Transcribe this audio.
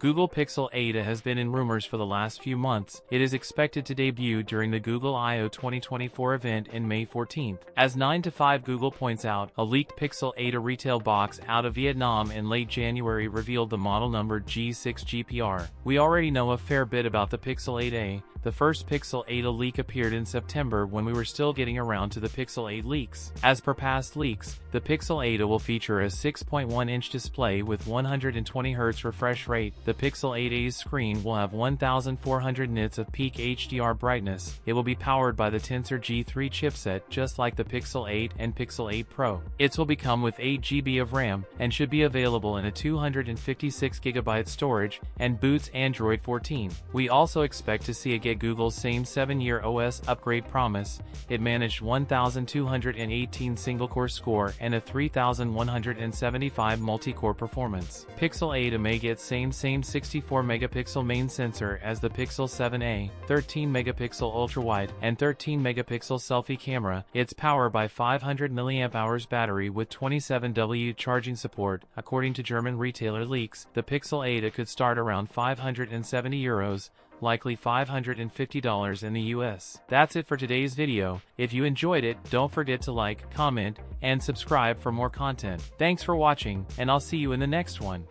Google Pixel 8 has been in rumors for the last few months. It is expected to debut during the Google I/O 2024 event in May 14th. As 9 to 5 Google points out, a leaked Pixel 8 retail box out of Vietnam in late January revealed the model number G6GPR. We already know a fair bit about the Pixel 8a. The first Pixel 8 leak appeared in September when we were still getting around to the Pixel 8 leaks. As per past leaks, the Pixel 8 will feature a 6.1-inch display with 120Hz refresh rate. The Pixel 8a's screen will have 1400 nits of peak HDR brightness. It will be powered by the Tensor G3 chipset just like the Pixel 8 and Pixel 8 Pro. It will become with 8 GB of RAM and should be available in a 256 GB storage and boots Android 14. We also expect to see Google's same 7-year OS upgrade promise. It managed 1,218 single-core score and a 3,175 multi-core performance. Pixel 8 may get same 64-megapixel main sensor as the Pixel 7a, 13-megapixel ultra-wide, and 13-megapixel selfie camera. It's powered by 500 mAh battery with 27W charging support. According to German retailer leaks, the Pixel 8 could start around €570, likely $550 in the US. That's it for today's video. If you enjoyed it, don't forget to like, comment, and subscribe for more content. Thanks for watching, and I'll see you in the next one.